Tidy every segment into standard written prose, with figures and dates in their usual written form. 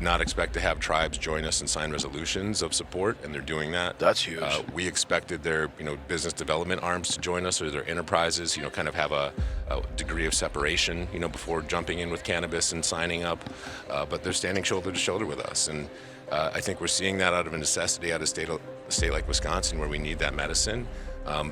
not expect to have tribes join us and sign resolutions of support, and they're doing that. That's huge. We expected their business development arms to join us, or their enterprises, kind of have a degree of separation, before jumping in with cannabis and signing up. But they're standing shoulder to shoulder with us, and I think we're seeing that out of a necessity out of a state like Wisconsin, where we need that medicine.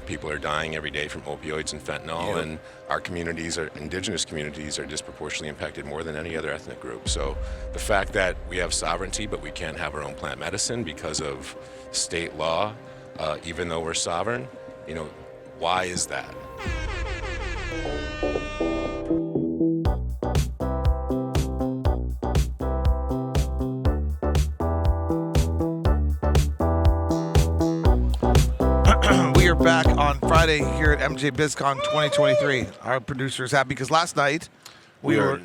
People are dying every day from opioids and fentanyl, and our communities, our indigenous communities, are disproportionately impacted more than any other ethnic group. So the fact that we have sovereignty, but we can't have our own plant medicine because of state law, even though we're sovereign, why is that? Back on Friday here at MJ BizCon 2023. Our producer is happy because last night we were.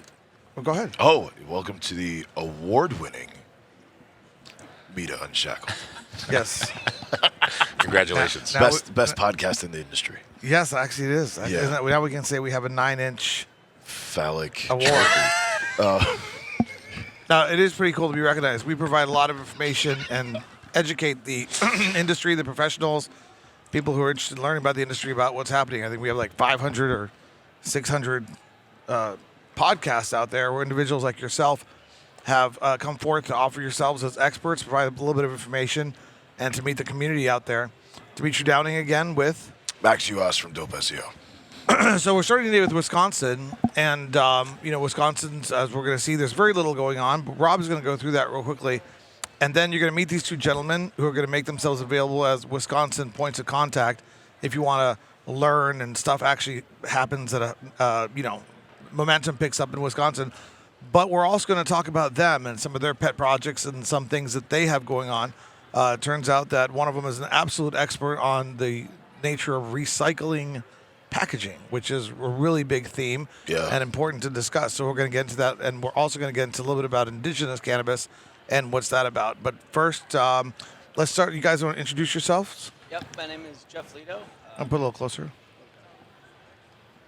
Well, go ahead. Oh, welcome to the award-winning MITA Unshackled. Yes. Congratulations. Best podcast in the industry. Yes, actually it is. Yeah. Now we can say we have a 9-inch phallic award. Now, it is pretty cool to be recognized. We provide a lot of information and educate the industry, the professionals, people who are interested in learning about the industry, about what's happening. I think we have like 500 or 600 podcasts out there where individuals like yourself have come forth to offer yourselves as experts, provide a little bit of information, and to meet the community out there. Dimitri Downing again with Max Uas from Dope SEO. So we're starting today with Wisconsin, and Wisconsin's, as we're going to see, there's very little going on, but Rob's going to go through that real quickly. And then you're going to meet these two gentlemen who are going to make themselves available as Wisconsin points of contact if you want to learn and stuff actually happens at momentum picks up in Wisconsin. But we're also going to talk about them and some of their pet projects and some things that they have going on. It turns out that one of them is an absolute expert on the nature of recycling packaging, which is a really big theme and important to discuss. So we're going to get into that, and we're also going to get into a little bit about indigenous cannabis and what's that about. But first, let's start. You guys want to introduce yourselves? Yep, my name is Jeff Lito. I'll put a little closer.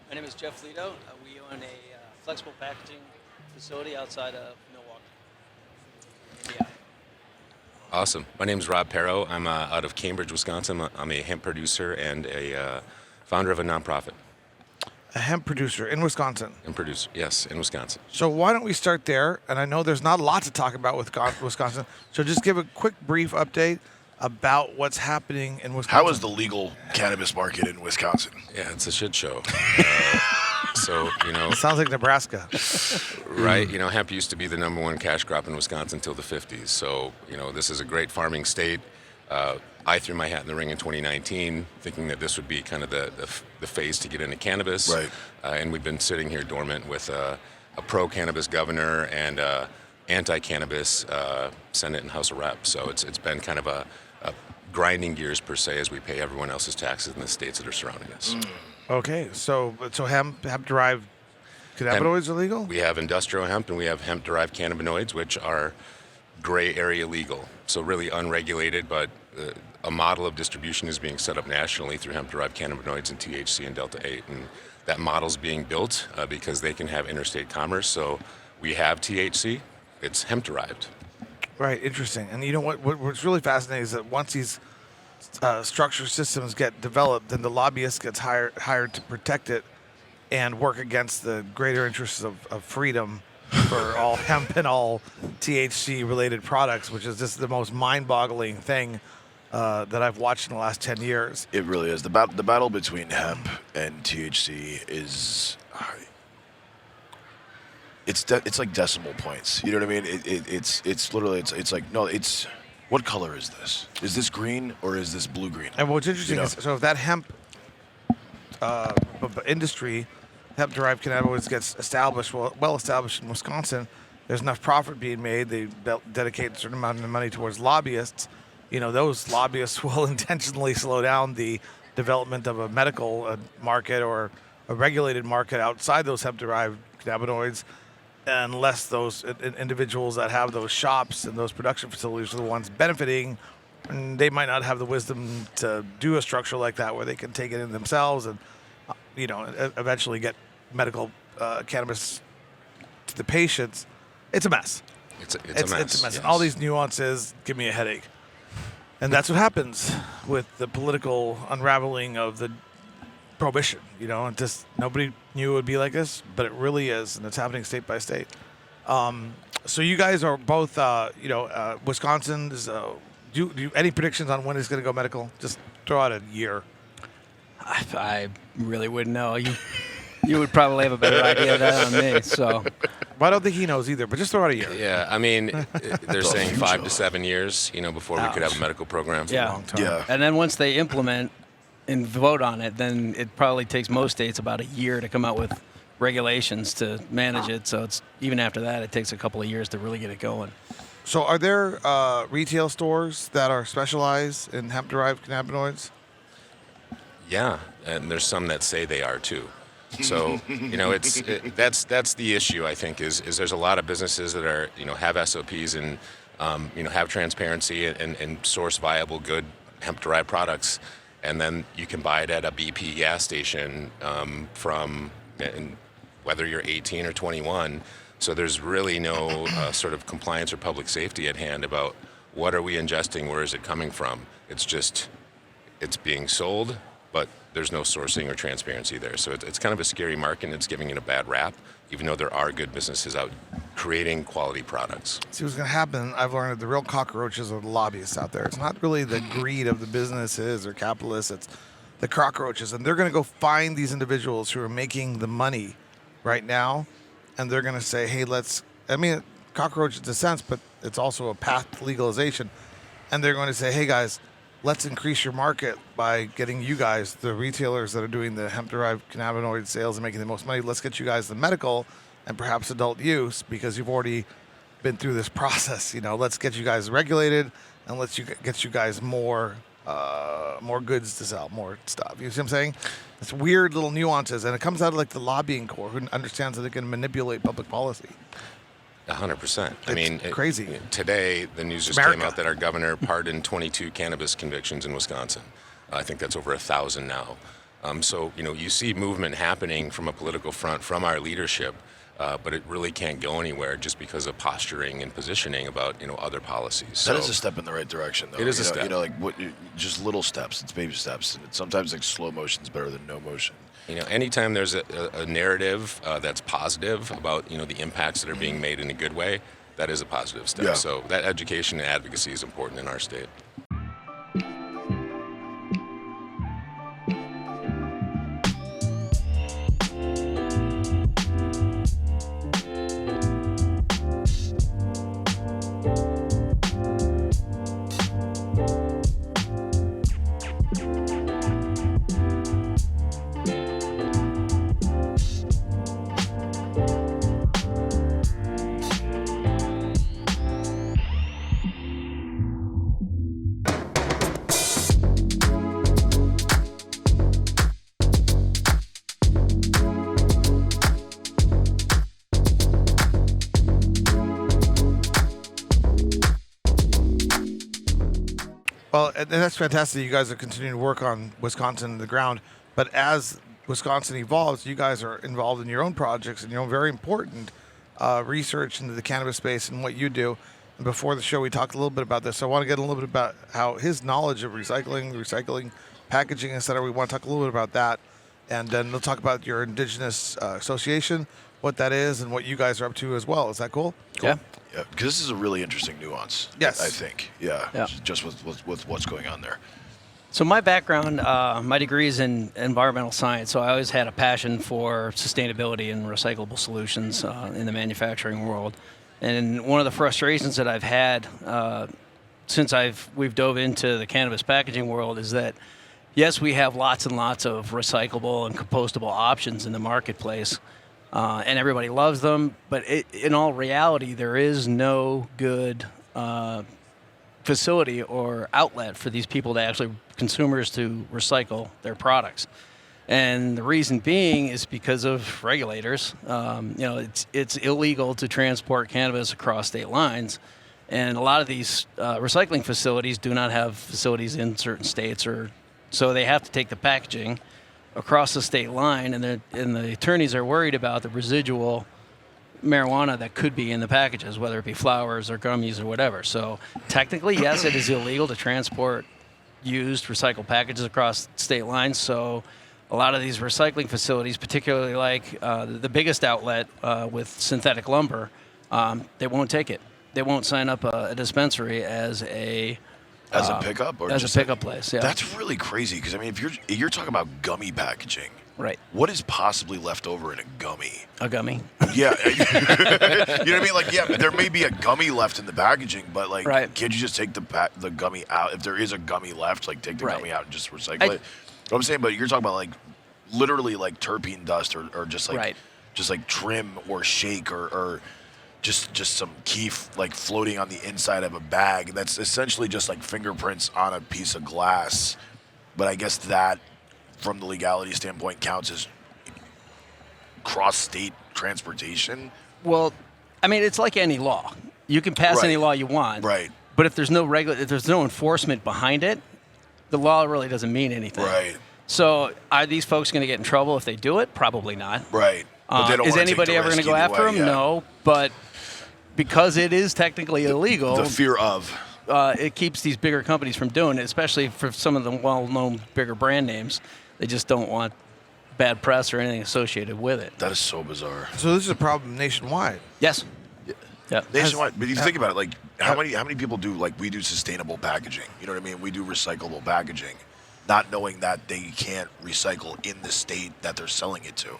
My name is Jeff Lito. We own a flexible packaging facility outside of Milwaukee. Yeah. Awesome. My name is Rob Perro. I'm out of Cambridge, Wisconsin. I'm a hemp producer and a founder of a nonprofit. A hemp producer in Wisconsin. Hemp producer, yes, in Wisconsin. So why don't we start there? And I know there's not a lot to talk about with Wisconsin. So just give a quick, brief update about what's happening in Wisconsin. How is the legal cannabis market in Wisconsin? Yeah, it's a shit show. It sounds like Nebraska. Right. Hemp used to be the number one cash crop in Wisconsin until the 50s. So, this is a great farming state. I threw my hat in the ring in 2019, thinking that this would be kind of the phase to get into cannabis. Right. And we've been sitting here dormant with a pro-cannabis governor and anti-cannabis Senate and House of Reps. So it's been kind of a grinding gears, per se, as we pay everyone else's taxes in the states that are surrounding us. Okay, so hemp-derived cannabinoids are legal? We have industrial hemp and we have hemp-derived cannabinoids, which are gray area legal. So really unregulated, but a model of distribution is being set up nationally through hemp-derived cannabinoids and THC and Delta-8. And that model's being built because they can have interstate commerce. So we have THC. It's hemp-derived. Right, interesting. And you know what's really fascinating is that once these structure systems get developed, then the lobbyist gets hired to protect it and work against the greater interests of freedom for all hemp and all THC-related products, which is just the most mind-boggling thing that I've watched in the last 10 years. It really is. The battle between hemp and THC is... It's like decimal points. You know what I mean? It's literally it's like, no, it's... What color is this? Is this green or is this blue-green? And what's interesting is, so if that hemp industry, hemp-derived cannabinoids gets established, well established in Wisconsin, there's enough profit being made. They dedicate a certain amount of money towards lobbyists. Those lobbyists will intentionally slow down the development of a medical market or a regulated market outside those hemp-derived cannabinoids, unless those individuals that have those shops and those production facilities are the ones benefiting, and they might not have the wisdom to do a structure like that where they can take it in themselves and, eventually get medical cannabis to the patients. It's a mess. It's a mess. It's a mess. Yes. And all these nuances give me a headache. And that's what happens with the political unraveling of the prohibition, and just nobody knew it would be like this, but it really is, and it's happening state by state. So you guys are both, Wisconsin is, do you any predictions on when it's going to go medical? Just throw out a year. I really wouldn't know. You would probably have a better idea of that on me. So, Well, I don't think he knows either, but just throw out a year. Yeah, I mean, they're saying 5 to 7 years, before we could have a medical program. yeah. Long time. Yeah. And then once they implement and vote on it, then it probably takes most states about a year to come out with regulations to manage it. So it's even after that, it takes a couple of years to really get it going. So are there retail stores that are specialized in hemp-derived cannabinoids? Yeah, and there's some that say they are too. So that's the issue. I think is there's a lot of businesses that are have SOPs and have transparency and source viable good hemp-derived products, and then you can buy it at a BP gas station from whether you're 18 or 21. So there's really no sort of compliance or public safety at hand about what are we ingesting, where is it coming from. It's just it's being sold, but there's no sourcing or transparency there. So it's kind of a scary market, and it's giving it a bad rap, even though there are good businesses out creating quality products. See what's going to happen. I've learned that the real cockroaches are the lobbyists out there. It's not really the greed of the businesses or capitalists. It's the cockroaches, and they're going to go find these individuals who are making the money right now, and they're going to say, hey, cockroach in a sense, but it's also a path to legalization. And they're going to say, hey, guys, let's increase your market by getting you guys, the retailers that are doing the hemp-derived cannabinoid sales and making the most money, let's get you guys the medical and perhaps adult use because you've already been through this process. Let's get you guys regulated and let's get you guys more goods to sell, more stuff. You see what I'm saying? It's weird little nuances, and it comes out of the lobbying corps who understands that they can manipulate public policy. 100%. It's crazy. Today, the news just America. came out that our governor pardoned 22 cannabis convictions in Wisconsin. I think that's over 1,000 now. So you see movement happening from a political front from our leadership, but it really can't go anywhere just because of posturing and positioning about other policies. That is a step in the right direction, though. It is a step. Just little steps. It's baby steps. And sometimes slow motion is better than no motion. Anytime there's a narrative that's positive about the impacts that are being made in a good way, that is a positive step. Yeah. So that education and advocacy is important in our state. Well, and that's fantastic. You guys are continuing to work on Wisconsin on the ground. But as Wisconsin evolves, you guys are involved in your own projects and your own very important research into the cannabis space and what you do. And before the show, we talked a little bit about this. So I want to get a little bit about how his knowledge of recycling, packaging, etc. We want to talk a little bit about that. And then we'll talk about your indigenous association, what that is, and what you guys are up to as well. Is that cool? Yeah. Yeah, because this is a really interesting nuance. Yes. I think. Yeah. Yeah. Just with what's going on there. So my background, my degree is in environmental science, so I always had a passion for sustainability and recyclable solutions in the manufacturing world. And one of the frustrations that I've had since we've dove into the cannabis packaging world is that, yes, we have lots and lots of recyclable and compostable options in the marketplace, and everybody loves them, but in all reality, there is no good facility or outlet for these people to actually consumers to recycle their products. And the reason being is because of regulators. It's illegal to transport cannabis across state lines, and a lot of these recycling facilities do not have facilities in certain states, so they have to take the packaging across the state line, and the attorneys are worried about the residual marijuana that could be in the packages, whether it be flowers or gummies or whatever. So technically, yes, it is illegal to transport used recycled packages across state lines. So a lot of these recycling facilities, particularly like the biggest outlet with synthetic lumber, they won't take it. They won't sign up a dispensary as a pickup or as just a pickup place. Yeah, That's really crazy because I mean, if you're talking about gummy packaging, right. what is possibly left over in a gummy? A gummy. Yeah, you know what I mean. Like, yeah, there may be a gummy left in the packaging, but like, Right. can't you just take the gummy out? If there is a gummy left, like take the Right. gummy out and just recycle it. You know what I'm saying, but you're talking about like literally like terpene dust or just like Right. just like trim or shake or just some keef like floating on the inside of a bag. That's essentially just like fingerprints on a piece of glass. But I guess that, from the legality standpoint, counts as cross-state transportation. Well, I mean, it's like any law. You can pass Right. any law you want. Right. But if there's no if there's no enforcement behind it, the law really doesn't mean anything. Right. So are these folks going to get in trouble if they do it? Probably not. Right. But they don't Is wanna take anybody the ever going to risk go either after way, them? yeah. No. But because it is technically illegal, The fear of. it keeps these bigger companies from doing it, especially for some of the well-known bigger brand names. They just don't want bad press or anything associated with it. That is so bizarre. So this is a problem nationwide. Yes. Yeah. Nationwide, but if you think about it, like how many people do like we do sustainable packaging? You know what I mean? We do recyclable packaging, not knowing that they can't recycle in the state that they're selling it to.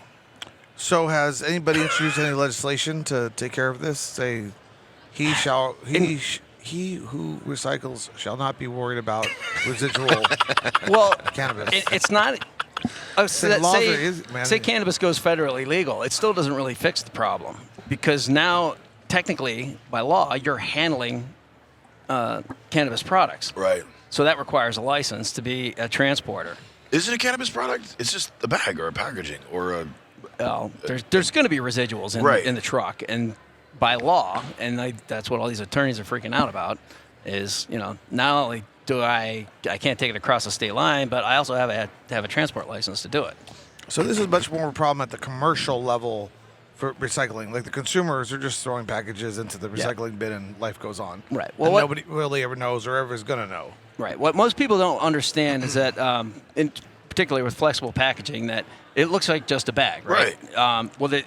So has anybody introduced any legislation to take care of this? Say, he who recycles shall not be worried about residual Well, cannabis. it's not. The laws are easy, man. Say cannabis goes federally legal, it still doesn't really fix the problem because now, technically, by law, you're handling cannabis products. Right. So that requires a license to be a transporter. Is it a cannabis product? It's just a bag or a packaging or a. Well, there's going to be residuals Right. in the truck, and by law, and that's what all these attorneys are freaking out about, is not only do I can't take it across the state line, but I also have to have a transport license to do it. So this is much more of a problem at the commercial level for recycling. Like the consumers are just throwing packages into the recycling bin and life goes on. Right. Well, Well, nobody really ever knows or ever is going to know. Right. What most people don't understand is that, particularly with flexible packaging, that it looks like just a bag, right?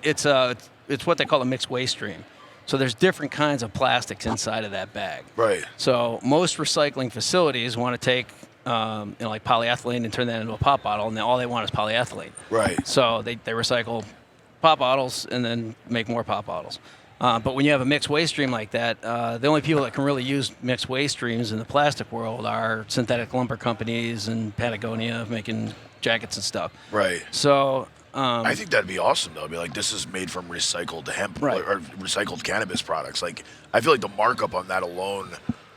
It's what they call a mixed waste stream. So there's different kinds of plastics inside of that bag. Right. So most recycling facilities want to take, like polyethylene and turn that into a pop bottle, and all they want is polyethylene. Right. So they recycle pop bottles and then make more pop bottles. But when you have a mixed waste stream like that, the only people that can really use mixed waste streams in the plastic world are synthetic lumber companies and Patagonia making jackets and stuff. Right. So I think that'd be awesome though. I'd be like, this is made from recycled hemp Right. or recycled cannabis products. Like, I feel like the markup on that alone.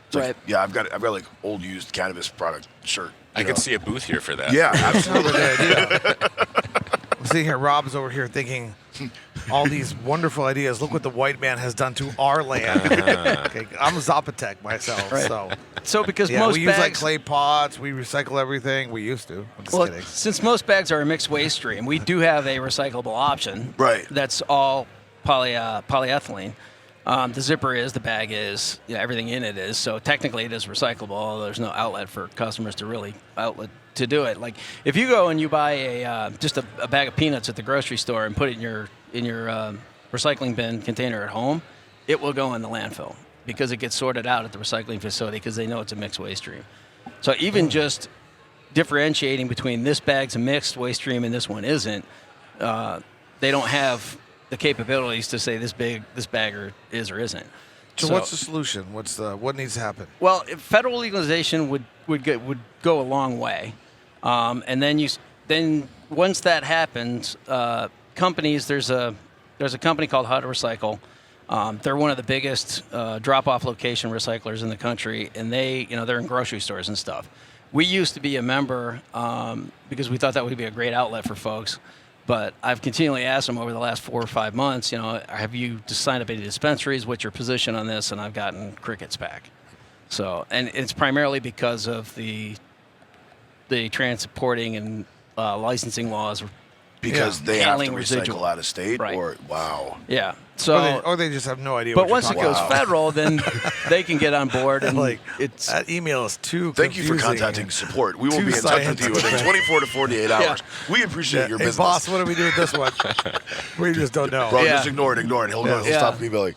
It's like, Right. yeah, I've got like old used cannabis product shirt. I could see a booth here for that. Yeah, That's absolutely. a good idea. I'm sitting here, Rob's over here thinking all these wonderful ideas. Look what the white man has done to our land. Okay, I'm a Zapotec myself, so because yeah, most we use like bags, clay pots. We recycle everything. We used to. I'm just well, kidding. since most bags are a mixed waste stream, we do have a recyclable option. Right. That's all polyethylene. The zipper is, the bag is, everything in it is. So technically it is recyclable, although there's no outlet for customers to really to do it. Like if you go and you buy just a bag of peanuts at the grocery store and put it in your recycling bin container at home, it will go in the landfill because it gets sorted out at the recycling facility because they know it's a mixed waste stream. So even just differentiating between this bag's a mixed waste stream and this one isn't, they don't have the capabilities to say this bagger is or isn't. So what's the solution? What needs to happen? Well, federal legalization would go a long way, and then once that happens, companies there's a company called How to Recycle. They're one of the biggest drop-off location recyclers in the country, and they're in grocery stores and stuff. We used to be a member because we thought that would be a great outlet for folks. But I've continually asked them over the last 4 or 5 months, have you just signed up any dispensaries? What's your position on this? And I've gotten crickets back. So, and it's primarily because of the transporting and licensing laws because Yeah. they have to Handling recycle residual. out of state? Right. Or wow. Yeah. So, Or they just have no idea. but what once you're it goes talking federal, then they can get on board, and like it's that email is too. Thank you for confusing. contacting support. We will Too be in touch with you within scientific. 24 to 48 hours. We appreciate your Hey, business. boss, what do we do with this one? We just don't know. Bro, Yeah. just ignore it. He'll Yeah. stop emailing.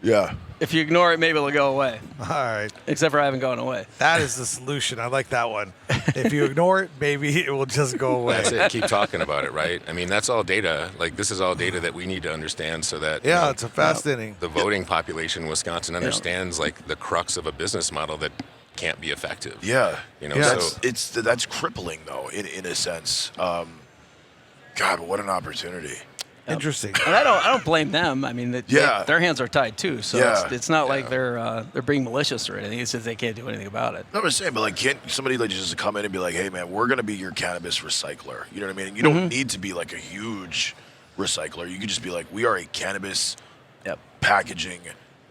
Yeah. if you ignore it, maybe it'll go away. All right. Except for I haven't gone away. That is the solution. I like that one. If you ignore it, maybe it will just go away. That's it. Keep talking about it, right? I mean, that's all data. Like, this is all data that we need to understand so that Yeah, it's a fast inning. the voting population in Wisconsin understands like the crux of a business model that can't be effective. Yeah. You know, Yeah. so That's crippling though, in a sense. God, what an opportunity. Interesting. And I don't blame them. I mean, Yeah. their hands are tied too. So Yeah. it's not like they're being malicious or anything. It's just they can't do anything about it. No, I'm just saying, but like, can't somebody like just come in and be like, "Hey, man, we're gonna be your cannabis recycler." You know what I mean? You don't need to be like a huge recycler. You could just be like, "We are a cannabis Yep. packaging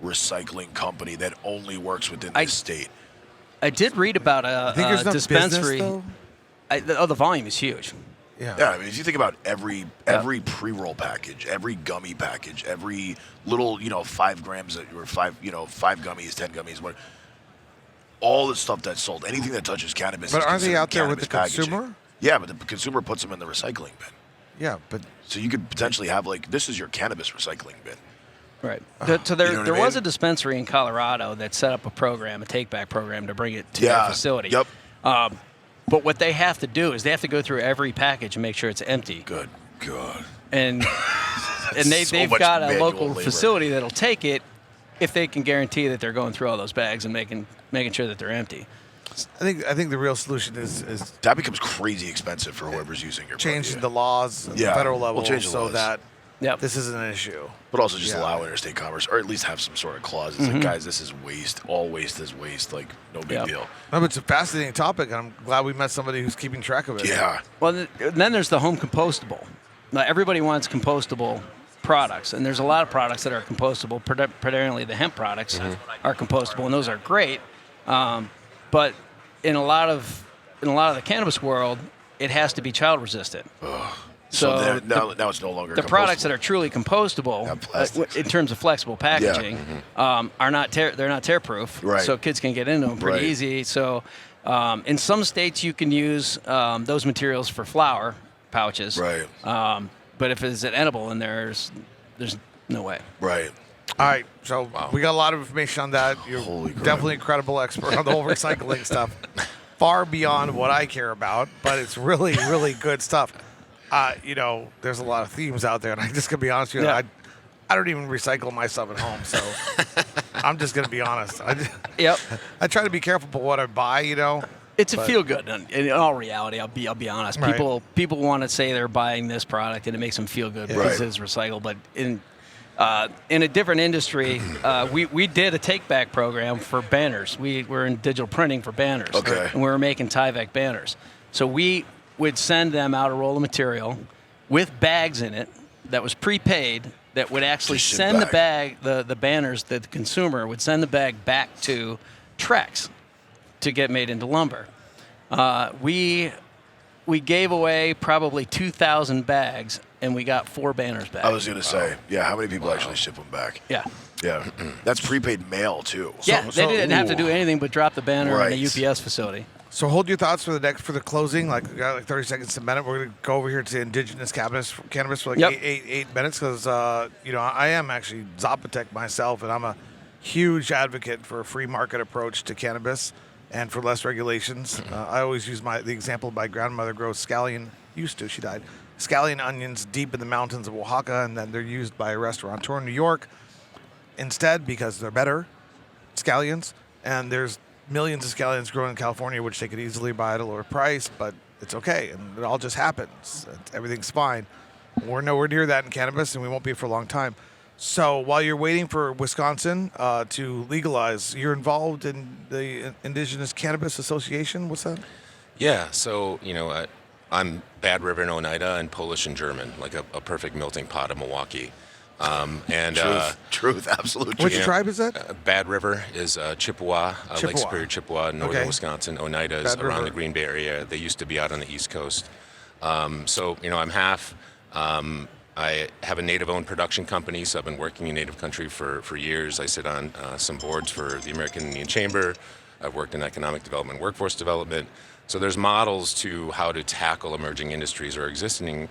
recycling company that only works within this state." I did read about I think there's a enough dispensary. business, The volume is huge. though. Yeah. Yeah, I mean, if you think about every pre-roll package, every gummy package, every little 5 grams or 5 gummies, 10 gummies, what, all the stuff that's sold, anything that touches cannabis. But is aren't they considered out there with the cannabis packaging. consumer? Yeah, but the consumer puts them in the recycling bin. Yeah, but So you could potentially have like, this is your cannabis recycling bin. Right. So there, You know what there I was mean? a dispensary in Colorado that set up a program, a take-back program, to bring it to Yeah. their facility. Yep. But what they have to do is they have to go through every package and make sure it's empty. Good God. And they've so much got a manual local labor. facility that'll take it if they can guarantee that they're going through all those bags and making sure that they're empty. I think the real solution is That becomes crazy expensive for whoever's using your changing the product. laws at the Yeah, federal we'll level change the so laws. that Yep. this isn't an issue. But also just Yeah. allow interstate commerce, or at least have some sort of clause. It's like, guys, this is waste. All waste is waste. Like, no big Yep. deal. No, but it's a fascinating topic, and I'm glad we met somebody who's keeping track of it. Yeah. Well, then there's the home compostable. Now, everybody wants compostable products, and there's a lot of products that are compostable. Predominantly, the hemp products are compostable, and those are great. But in a lot of the cannabis world, it has to be child resistant. So So now it's no longer the products that are truly compostable, Have plastics. in terms of flexible packaging, are not they're not tear proof. Right. So kids can get into them pretty Right. easy. So in some states you can use those materials for flour pouches. Right. But if it's an edible, and there's no way. Right. All right, so we got a lot of information on that. You're Holy crap. definitely a credible expert on the whole recycling stuff. Far beyond what I care about, but it's really, really good stuff. There's a lot of themes out there, and I'm just gonna be honest with you. Yeah. I don't even recycle my stuff at home, so I'm just gonna be honest. Yep. I try to be careful with what I buy. It's a feel good. In all reality, I'll be honest. Right. People want to say they're buying this product and it makes them feel good because Right. it's recycled. But in a different industry, we did a take back program for banners. We were in digital printing for banners, Okay. and we were making Tyvek banners. So we would send them out a roll of material with bags in it that was prepaid. That would actually Just ship send back. the banners that the consumer would send the bag back to Trex to get made into lumber. We gave away probably 2,000 bags, and we got 4 banners back. I was going to say, yeah, how many people actually ship them back? Yeah. Yeah. That's prepaid mail, too. Yeah, they didn't have to do anything but drop the banner in Right. a UPS facility. So hold your thoughts for the closing. Like we got 30 seconds to a minute. We're gonna go over here to indigenous cannabis for like Yep. eight minutes because I am actually Zapotec myself, and I'm a huge advocate for a free market approach to cannabis and for less regulations. I always use the example of my grandmother grows scallion. She died. Scallion onions deep in the mountains of Oaxaca, and then they're used by a restaurateur in New York instead because they're better scallions, and there's millions of scallions grown in California, which they could easily buy at a lower price, but it's okay, and it all just happens. Everything's fine. We're nowhere near that in cannabis, and we won't be for a long time. So while you're waiting for Wisconsin to legalize, you're involved in the Indigenous Cannabis Association. What's that? Yeah, so, I'm Bad River in Oneida and Polish and German, like a perfect melting pot of Milwaukee. Truth, absolute truth. Which tribe is that? Bad River is Chippewa, Lake Chippewa. Superior, Chippewa, northern Okay. Wisconsin. Oneida is Bad around River. the Green Bay area. They used to be out on the East Coast. So, I'm half. I have a native-owned production company, so I've been working in native country for years. I sit on some boards for the American Indian Chamber. I've worked in economic development, workforce development. So there's models to how to tackle emerging industries or existing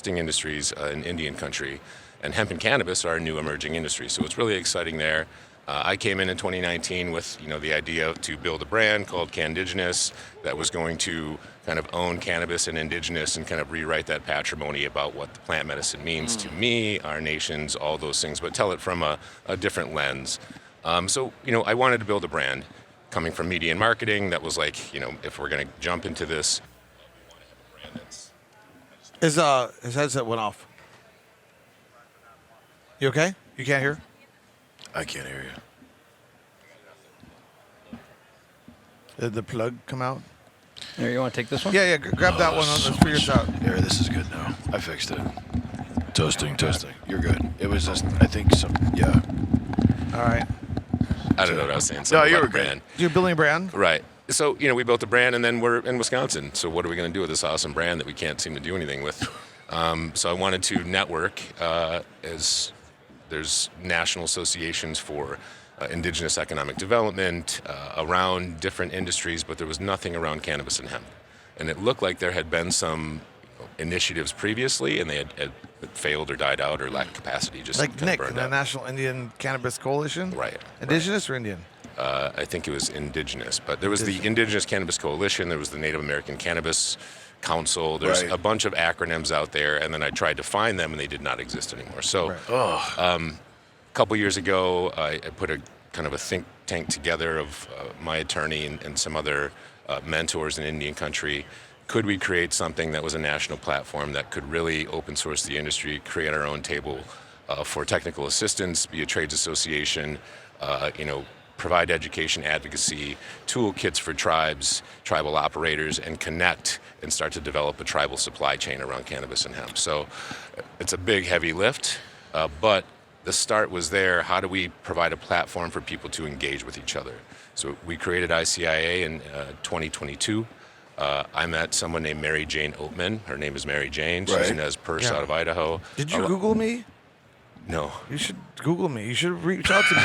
industries in Indian country. And hemp and cannabis are a new emerging industry, so it's really exciting there. I came in 2019 with the idea to build a brand called Indigenous that was going to kind of own cannabis and indigenous and kind of rewrite that patrimony about what the plant medicine means to me, our nations, all those things, but tell it from a different lens. So I wanted to build a brand coming from media and marketing that was like, if we're going to jump into this, His headset went off. You okay? You can't hear? I can't hear you. Did the plug come out? Here, you want to take this one? Yeah, grab that one. Let's figure this out. Here, this is good now. I fixed it. Toasting. You're good. It was just, I think yeah. All right. I don't know what I was saying. No, you about were brand. You're building a brand? Right. So, we built a brand, and then we're in Wisconsin. So what are we going to do with this awesome brand that we can't seem to do anything with? So I wanted to network as there's national associations for indigenous economic development around different industries, but there was nothing around cannabis and hemp. And it looked like there had been some initiatives previously, and they had failed or died out or lacked capacity. Just Like kind of Nick, burned the out. National Indian Cannabis Coalition? Right. Indigenous or Indian? I think it was indigenous, but there was the Indigenous Cannabis Coalition, there was the Native American Cannabis Council, there's Right. a bunch of acronyms out there, and then I tried to find them, and they did not exist anymore. So a couple years ago, I put a kind of a think tank together of my attorney and some other mentors in Indian country. Could we create something that was a national platform that could really open source the industry, create our own table for technical assistance, be a trades association, provide education, advocacy, toolkits for tribes, tribal operators, and connect and start to develop a tribal supply chain around cannabis and hemp. So it's a big, heavy lift, but the start was there. How do we provide a platform for people to engage with each other? So we created ICIA in 2022. I met someone named Mary Jane Oatman. Her name is Mary Jane. She's Right. in Nez Perce Yeah. out of Idaho. Did you Google me? No. You should Google me. You should reach out to me.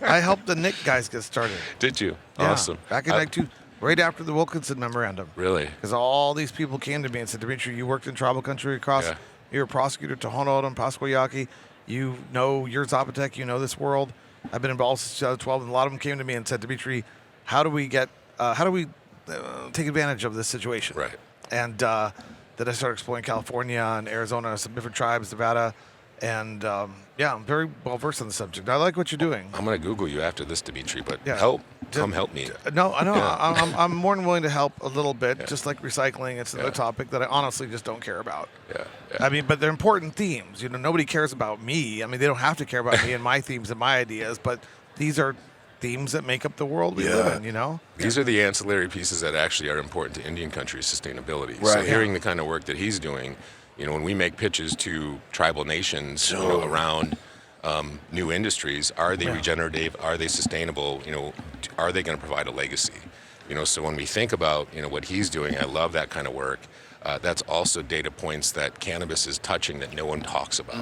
I helped the Nick guys get started. Did you? Yeah, Awesome. Back in right after the Wilkinson Memorandum. Really? Because all these people came to me and said, Dimitri, you worked in tribal country across. Yeah. You're a prosecutor to Tohono and Pasquayaki. You're Zapotec. You know this world. I've been involved since 2012, and a lot of them came to me and said, Dimitri, how do we take advantage of this situation? Right. And then I started exploring California and Arizona, some different tribes, Nevada, and I'm very well versed on the subject. I like what you're doing. I'm going to Google you after this, Dimitri, but Yeah. come help me. No, I know. Yeah. I'm more than willing to help a little bit, Yeah. just like recycling. It's another Yeah. topic that I honestly just don't care about. Yeah. I mean, but they're important themes. Nobody cares about me. I mean, they don't have to care about me and my themes and my ideas, but these are themes that make up the world we live in, These are the ancillary pieces that actually are important to Indian country sustainability. So Right. hearing the kind of work that he's doing, when we make pitches to tribal nations around new industries, are they regenerative? Are they sustainable? Are they going to provide a legacy? So when we think about, what he's doing, I love that kind of work. That's also data points that cannabis is touching that no one talks about.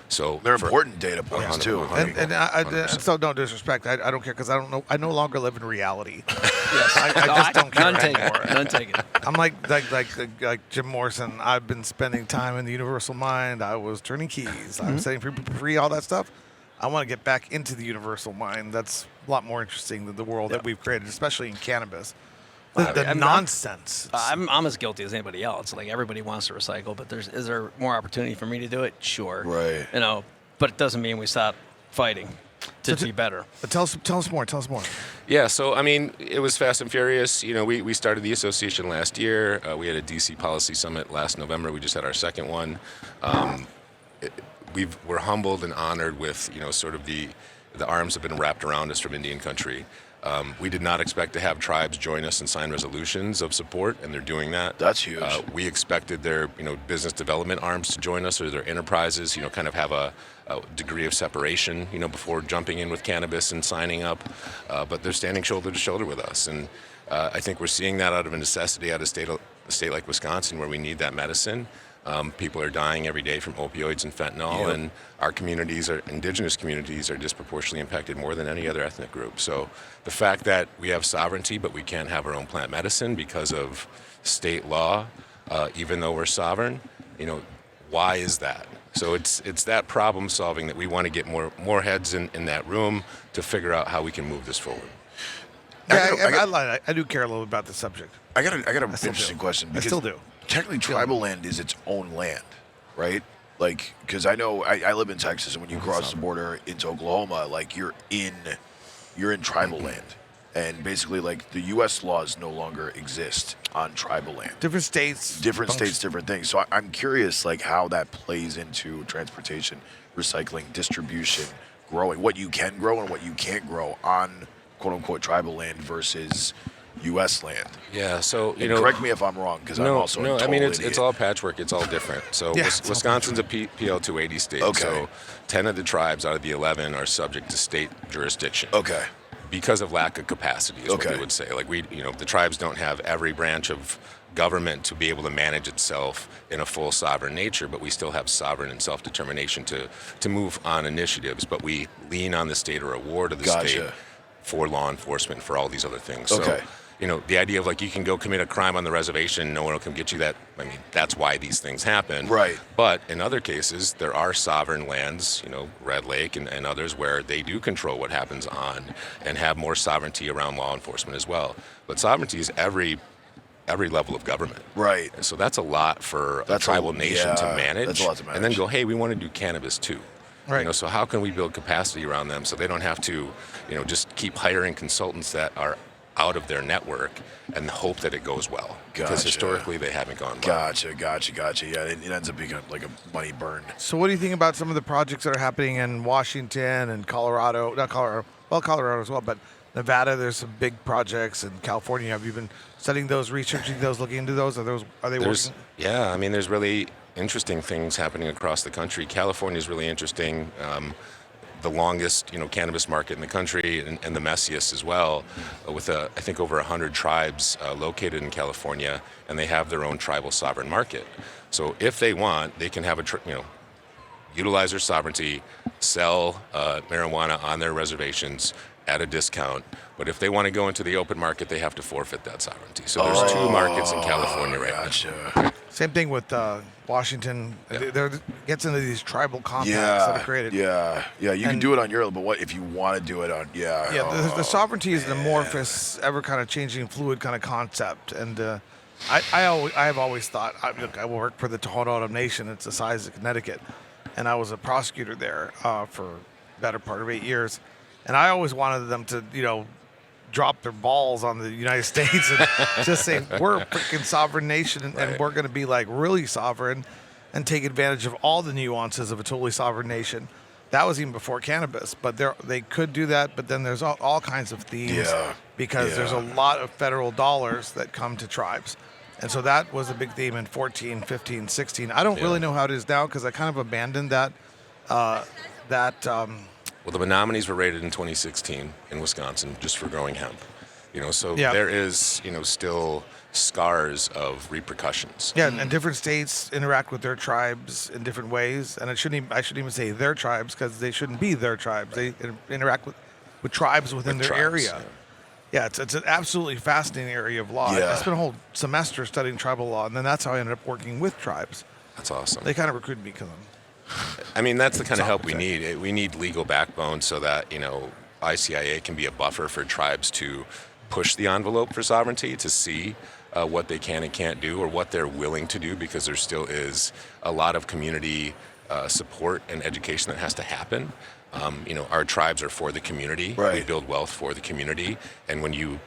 So They're important data points, too. 100%. And so no disrespect. I don't care because I don't know. I no longer live in reality. Yes. I just don't care None taken. anymore. None taken. I'm like Jim Morrison. I've been spending time in the universal mind. I was turning keys. I'm setting people free, all that stuff. I want to get back into the universal mind. That's a lot more interesting than the world that we've created, especially in cannabis. The nonsense. I'm as guilty as anybody else. Like, everybody wants to recycle, but is there more opportunity for me to do it? Sure. Right. But it doesn't mean we stop fighting to be better. Tell us more. Yeah, so I mean, it was fast and furious. We started the association last year. We had a DC policy summit last November. We just had our second one. We're humbled and honored with sort of the arms have been wrapped around us from Indian country. We did not expect to have tribes join us and sign resolutions of support, and they're doing that. That's huge. We expected their business development arms to join us, or their enterprises, kind of have a degree of separation, before jumping in with cannabis and signing up. But they're standing shoulder to shoulder with us, and I think we're seeing that out of a necessity, out of a state like Wisconsin, where we need that medicine. People are dying every day from opioids and fentanyl, and our communities, our indigenous communities, are disproportionately impacted more than any other ethnic group. So the fact that we have sovereignty, but we can't have our own plant medicine because of state law, even though we're sovereign, why is that? So it's that problem solving that we want to get more heads in that room to figure out how we can move this forward. Yeah, I do care a little bit about the subject. I got an interesting question. I still do. Technically, tribal land is its own land, right? Like, because I know I live in Texas, and when you cross the border into Oklahoma, like you're in tribal land, and basically, like the U.S. laws no longer exist on tribal land. Different states, different things. So I'm curious, like how that plays into transportation, recycling, distribution, growing, what you can grow and what you can't grow on quote unquote tribal land versus U.S. land. Yeah, so correct me if I'm wrong, because I'm also a total idiot. It's all patchwork. It's all different. So Wisconsin's a PL 280 state. Okay. So 10 of the tribes out of the 11 are subject to state jurisdiction. Okay. Because of lack of capacity, is what we would say. Like the tribes don't have every branch of government to be able to manage itself in a full sovereign nature, but we still have sovereign and self-determination to move on initiatives. But we lean on the state or a ward of the state for law enforcement, for all these other things. Okay. So, the idea of like you can go commit a crime on the reservation, no one will come get you. That's why these things happen. Right. But in other cases, there are sovereign lands, Red Lake and others, where they do control what happens on and have more sovereignty around law enforcement as well. But sovereignty is every level of government. Right. And so that's a lot for a tribal nation to manage. That's a lot to manage. And then go, hey, we want to do cannabis too. Right. So how can we build capacity around them so they don't have to, just keep hiring consultants that are out of their network and hope that it goes well. Because historically they haven't gone well. Gotcha. Yeah, it ends up being like a money burn. So what do you think about some of the projects that are happening in Washington and Colorado? Not Colorado, well, Colorado as well, but Nevada, there's some big projects. In California, have you been studying those, researching those, looking into those? Are they working? Yeah, there's really interesting things happening across the country. California is really interesting. The longest, cannabis market in the country, and the messiest as well, with I think over 100 tribes located in California, and they have their own tribal sovereign market. So if they want, they can have utilize their sovereignty, sell marijuana on their reservations at a discount. But if they want to go into the open market, they have to forfeit that sovereignty. So there's two markets in California right now. Same thing with Washington. There gets into these tribal compacts that are created. Yeah. You can do it on your, but what if you want to do it on? The sovereignty is an amorphous, ever kind of changing, fluid kind of concept. And I have always thought, I work for the Tohono Nation. It's the size of Connecticut, and I was a prosecutor there for the better part of 8 years. And I always wanted them to, drop their balls on the United States and just say, we're a freaking sovereign nation, and we're going to be like really sovereign and take advantage of all the nuances of a totally sovereign nation. That was even before cannabis, but they could do that. But then there's all kinds of themes because there's a lot of federal dollars that come to tribes. And so that was a big theme in 14, 15, 16. I don't really know how it is now because I kind of abandoned that. Well, the Menominees were raided in 2016 in Wisconsin just for growing hemp. There is, still scars of repercussions. Yeah, and different states interact with their tribes in different ways. And I shouldn't even say their tribes because they shouldn't be their tribes. They interact with tribes within their area. Yeah, it's an absolutely fascinating area of law. I spent a whole semester studying tribal law, and then that's how I ended up working with tribes. That's awesome. They kind of recruited me because of them. That's the kind of help we need. We need legal backbone so that, ICIA can be a buffer for tribes to push the envelope for sovereignty, to see what they can and can't do or what they're willing to do, because there still is a lot of community support and education that has to happen. Our tribes are for the community. Right. We build wealth for the community. And when you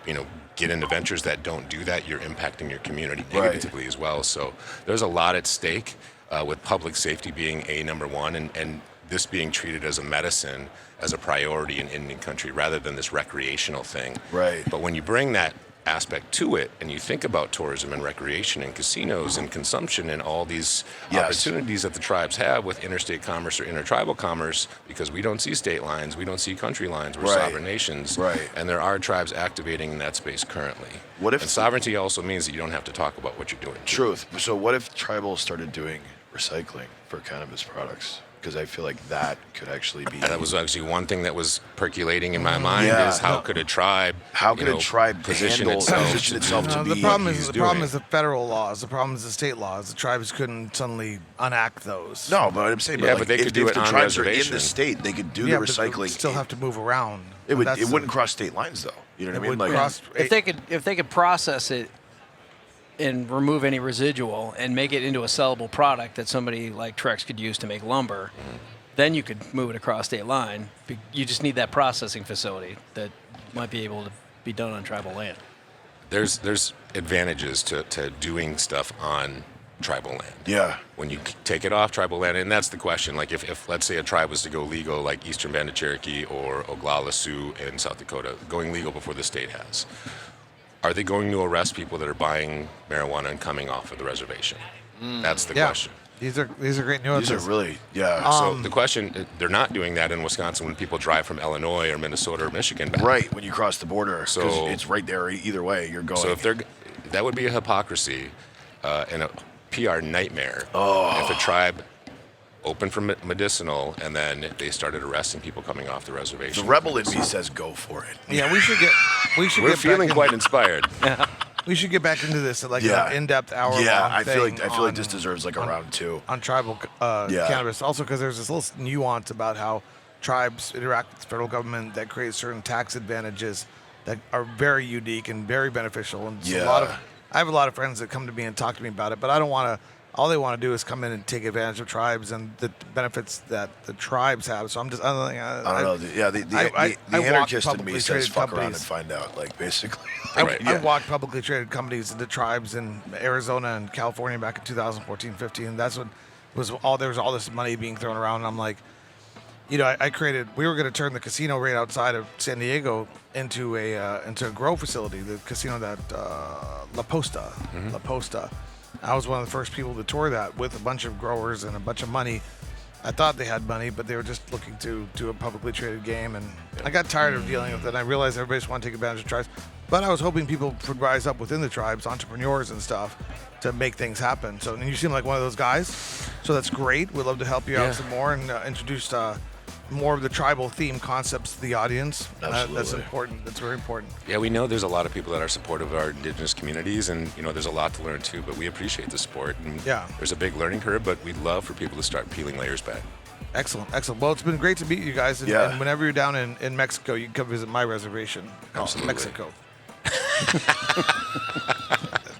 get into ventures that don't do that, you're impacting your community negatively as well. So there's a lot at stake. With public safety being number one, and this being treated as a medicine, as a priority in Indian country, rather than this recreational thing. Right. But when you bring that aspect to it, and you think about tourism and recreation and casinos and consumption and all these opportunities that the tribes have with interstate commerce or intertribal commerce, because we don't see state lines, we don't see country lines, we're sovereign nations, and there are tribes activating in that space currently. What if and sovereignty also means that you don't have to talk about what you're doing. Truth. So what if tribals started doing recycling for cannabis products? Because I feel like that could actually be. That was actually one thing that was percolating in my mind is how could a tribe position itself to be the problem is the federal laws. The problem is the state laws. The tribes couldn't suddenly unenact those. No, but I'm saying, but they could do it the on tribes reservation. are in the state, they could do the recycling. But still have to move around. It wouldn't cross state lines, though. You know what I mean? Like, if they could process it and remove any residual and make it into a sellable product that somebody like Trex could use to make lumber, then you could move it across state line. You just need that processing facility that might be able to be done on tribal land. There's advantages to doing stuff on tribal land. Yeah. When you take it off tribal land, and that's the question. Like if let's say a tribe was to go legal, like Eastern Band of Cherokee or Oglala Sioux in South Dakota, going legal before the state has, are they going to arrest people that are buying marijuana and coming off of the reservation? That's the question. These are great nuances. These are really, so the question, they're not doing that in Wisconsin when people drive from Illinois or Minnesota or Michigan back. Right, when you cross the border. So it's right there either way you're going. So if that would be a hypocrisy and a PR nightmare if a tribe opened for medicinal and then they started arresting people coming off the reservation. The rebel in me says go for it. Yeah, we should We're feeling quite inspired. We should get back into this at an in-depth hour. I feel like this deserves like a round two on tribal cannabis. Also, because there's this little nuance about how tribes interact with the federal government that creates certain tax advantages that are very unique and very beneficial. And I have a lot of friends that come to me and talk to me about it, but I don't want to. All they want to do is come in and take advantage of tribes and the benefits that the tribes have. So I'm just, I don't know. The anarchist in me says fuck around and find out, like, basically. I walked publicly traded companies into tribes in Arizona and California back in 2014, 15. And that's what there was all this money being thrown around. And I'm like, we were going to turn the casino right outside of San Diego into a grow facility, the casino that, La Posta. La Posta. I was one of the first people to tour that with a bunch of growers and a bunch of money. I thought they had money, but they were just looking to do a publicly traded game. And I got tired of dealing with it. I realized everybody just wanted to take advantage of tribes. But I was hoping people would rise up within the tribes, entrepreneurs and stuff, to make things happen. So, and you seem like one of those guys. So that's great. We'd love to help you out some more and introduce more of the tribal theme concepts to the audience. That's important. That's very important. Yeah, we know there's a lot of people that are supportive of our indigenous communities, and there's a lot to learn too. But we appreciate the support. And there's a big learning curve, but we'd love for people to start peeling layers back. Excellent. Well, it's been great to meet you guys. And whenever you're down in Mexico, you can come visit my reservation. Absolutely. Mexico.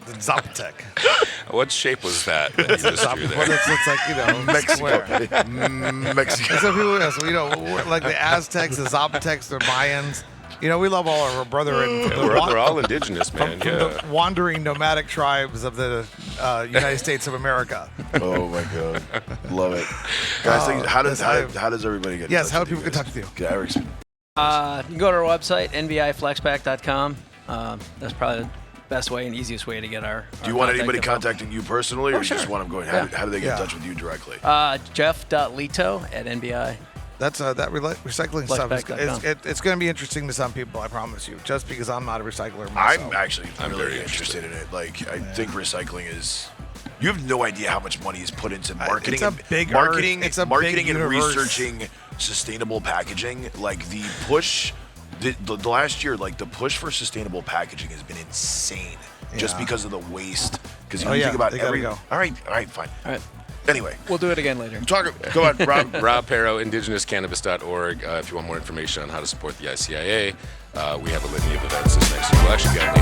The Zapotec. What shape was that you just drew there? Well, it's like, Mexico. Some people, like the Aztecs, the Zapotecs, the Mayans. We love all of our brethren. We're all indigenous, man. From the wandering nomadic tribes of the United States of America. Oh my God, love it, guys. How does everybody get? Yes, how do people get in touch with you? You can go to our website, nbiflexpack.com. That's probably the best way and easiest way to get our Do you want anybody contacting you personally, or you just want them going? How do they get in touch with you directly? Jeff.lito@nbi. That's that recycling stuff. It's going to be interesting to some people, I promise you. Just because I'm not a recycler myself. I'm really interested in it. Like, I think recycling is. You have no idea how much money is put into marketing. Marketing and researching sustainable packaging. Like the push. The last year, like the push for sustainable packaging has been insane, just because of the waste. Because you think about every. Go. All right, fine. All right. Anyway, we'll do it again later. Go on, Rob. Rob Perro, indigenouscannabis.org. If you want more information on how to support the ICIA, we have a litany of events this next year. We'll actually be on